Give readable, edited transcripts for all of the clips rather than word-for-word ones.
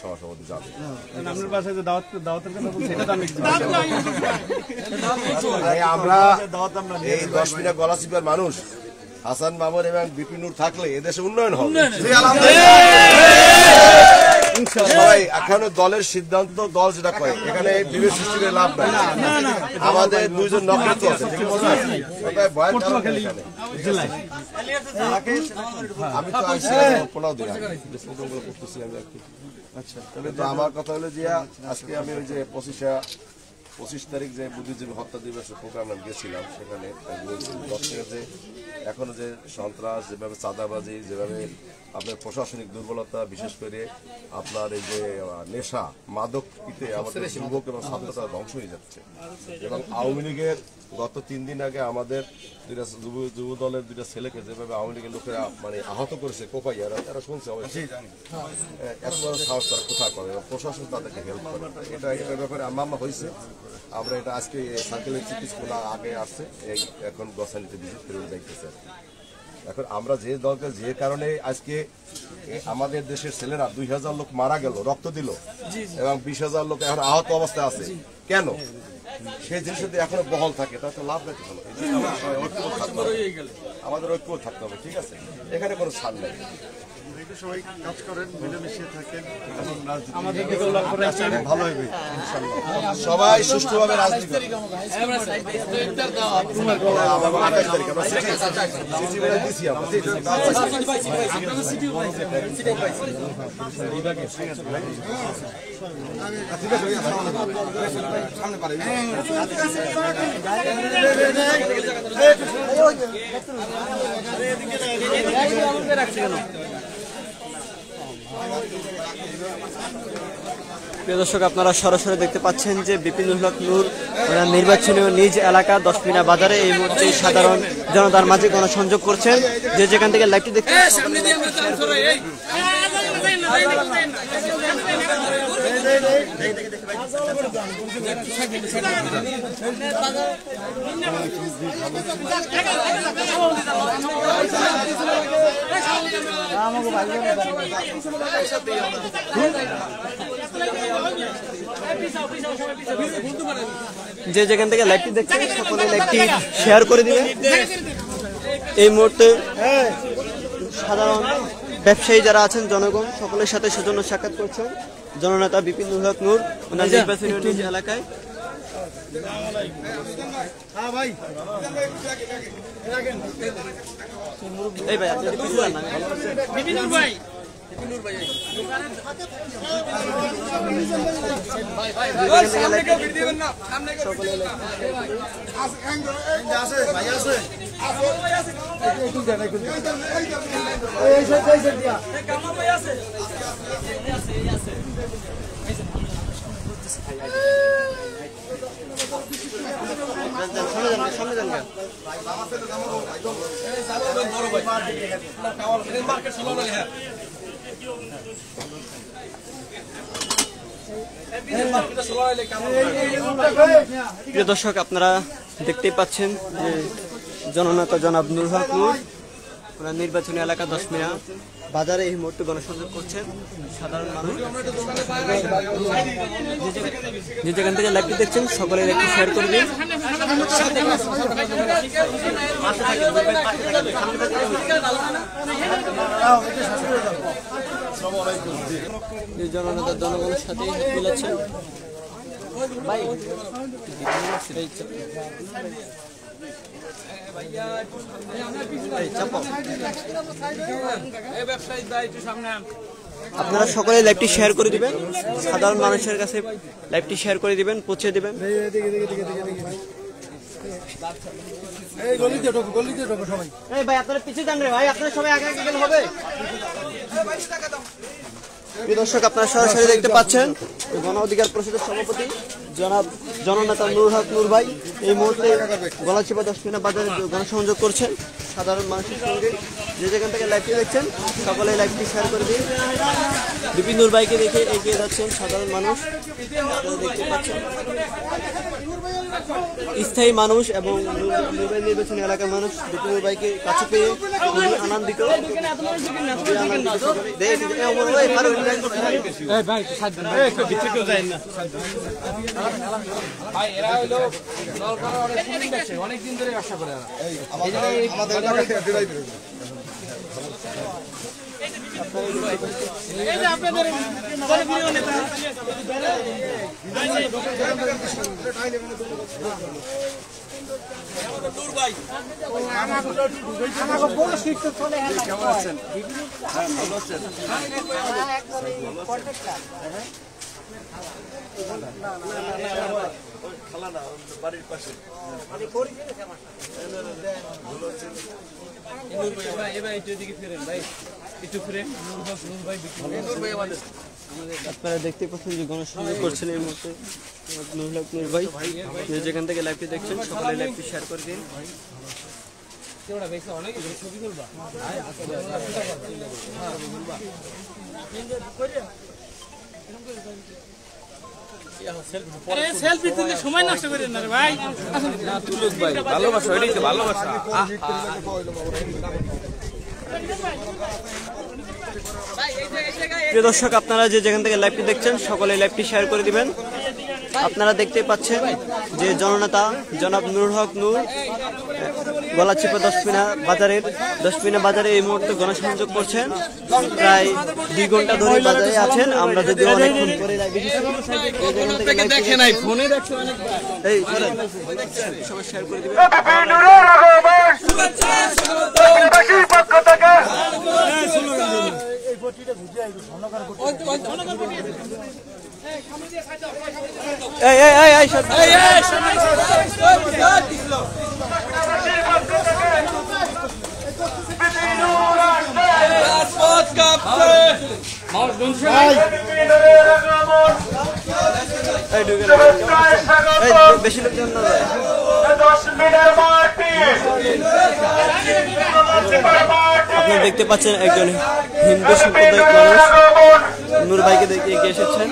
সহসভাপতি যাবে। আমরা এই 10 মিনিট গলাচিপার মানুষ হাসান মামুন এবং বিপিনুর থাকলে এদেশে উন্নয়ন হবে। সবাই এখনো দলের সিদ্ধান্ত, দল যেটা করে এখানে বিভেদ সৃষ্টি করে লাভ নাই। আমাদের দুইজন নক্ষত্র আছে, আমি তো আমার কথা হলো যে আজকে আমি ওই যে 25 তারিখ যে বুদ্ধিজীবী হত্যা দিবসের প্রোগ্রামে গেছিলাম, সেখানে যে এখনো যে সন্ত্রাস, যেভাবে চাঁদাবাজি, যেভাবে আপনার প্রশাসনিক দুর্বলতা, বিশেষ করে আপনার এই যে নেশা মাদকতে আমাদের যুবক এবং ছাত্ররা ধ্বংস হয়ে যাচ্ছে। এবং আওয়ামী লীগের গত 3 দিন আগে আমাদের যুব দলের 2টা ছেলেকে যেভাবে আওয়ামী লীগের লোকেরা মানে আহত করেছে কোপাইয়া, এরা শুনছে অবশ্যই এত বড় সাহস তারা কোথায় করে, প্রশাসন তাদেরকে হেল্প করে। এটার ব্যাপারে মামলা হয়েছে। আমরা এটা আজকে সার্কেলের চিকিৎসা আগে আসছে, এখন গসানিতে ভিজিট করে যাইতেছে। এখন আমরা যে দলকে যে কারণে আজকে আমাদের দেশের ছেলেরা 2000 লোক মারা গেল, রক্ত দিল, এবং 20,000 লোক এখন আহত অবস্থায় আছে, কেন? সেই জিনিস যদি এখনো বহল থাকে তাহলে তো লাভ নাই। আমাদের ঐক্য থাকতে হবে, ঠিক আছে? এখানে কোনো ছাড় নেই। সবাই কাজ করেন, মিলেমিশে থাকেন, ভালো হবে সবাই সুষ্ঠুভাবে রাজনীতি। প্রিয় দর্শক, আপনারা সরাসরি দেখতে পাচ্ছেন যে বিপিনুল হক নূর নির্বাচনীয় নিজ এলাকা 10 মিনা বাজারে এই মুহূর্তে সাধারণ জনতার মাঝে গণসংযোগ করছেন। যে যেখান থেকে লাইভটি দেখতে যে যেখান থেকে লাইভটি দেখছেন সকলে লাইভটি শেয়ার করে দিবেন। এই মুহূর্তে সাধারণ ব্যবসায়ী যারা আছেন, জনগণ সকলের সাথে সেজন্য সাক্ষাৎ করছেন জননেতা বিপিনুল হক নূর ওনার নির্বাচনী নিজ এলাকায়। এই ভাই আপনি বিপিনুল ভাই প্রিয় দর্শক, আপনারা দেখতেই পাচ্ছেন যে জননেতা জনাব নূর হক নূর ওনার নির্বাচনী এলাকা 10 মিনা বাজারে এই মুহূর্তে গণসংযোগ করছেন সাধারণ মানুষ। যে যেখান থেকে লাইভটি দেখছেন সকলে একটু শেয়ার করবেন। জননেতা জনগণের সাথে মিলাচ্ছেন। আপনারা সকলে লাইভটি শেয়ার করে দিবেন, সাধারণ মানুষের কাছে লাইভটি শেয়ার করে দিবেন, পৌঁছে দিবেন। ভাই আপনারা পিছিয়ে যান রে ভাই, আপনারা সবাই আগে আগে গেলে হবে। প্রিয় দর্শক, আপনারা সরাসরি দেখতে পাচ্ছেন গণ অধিকার পরিষদের সভাপতি জনাব জননেতা নূর হক নূর ভাই এই মুহূর্তে গলাচিপা দশমিনা বাজারে গণসংযোগ করছেন সাধারণ মানুষের সঙ্গে। যে যেখান থেকে লাইভটি দেখছেন সকলে লাইভটি শেয়ার করে দিন। বিপিন নূর ভাইকে দেখে এগিয়ে যাচ্ছেন সাধারণ মানুষ, আপনারা দেখতে পাচ্ছেন। স্থায়ী মানুষ এবং নির্বাচনী এলাকার মানুষ বিপিন নূর ভাইকে কাছে পেয়ে খুবই আনন্দিত। অনেকদিন ধরে ব্যবসা করে কেমন আছেন? ভালো আছেন? খালা না বাড়ির পাশে আপনারা দেখতে পাচ্ছেন যে গণসংযোগ করছেন এই মুহূর্তে নূর হক নূর ভাই। যেখান থেকে লাইভটি দেখছেন সকলে লাইভটি শেয়ার করে দিন। সেলফি তুলে সময় নষ্ট করেন না রে ভাই। ভালোবাসা, এটাই তো ভালোবাসা। প্রিয় দর্শক, আপনারা যে যেখান থেকে লাইভটি দেখছেন সকলে লাইভটি শেয়ার করে দিবেন। আপনারা দেখতে পাচ্ছেন যে জননেতা জনাব নূর হক নূর গলাচিপা দশমিনা বাজারে এই মুহূর্তে গণসংযোগ করছেন। প্রায় 2 ঘন্টা ধরে বাজারে আছেন। আমরা যদি অনেকক্ষণ করে সবাই শেয়ার করে দিবেন। বেশি লোকজন না যায়। আপনারা দেখতে পাচ্ছেন একজন হিন্দু সম্প্রদায়ের মানুষ নূর ভাইকে দেখে এগিয়ে এসেছেন।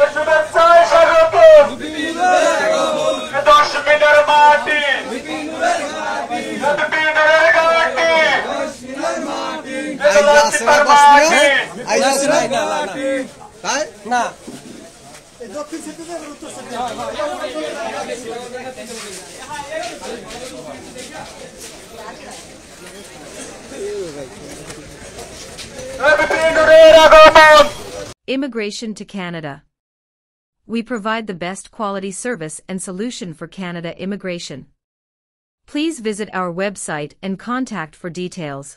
Immigration to Canada. We provide the best quality service and solution for Canada immigration. Please visit our website and contact for details.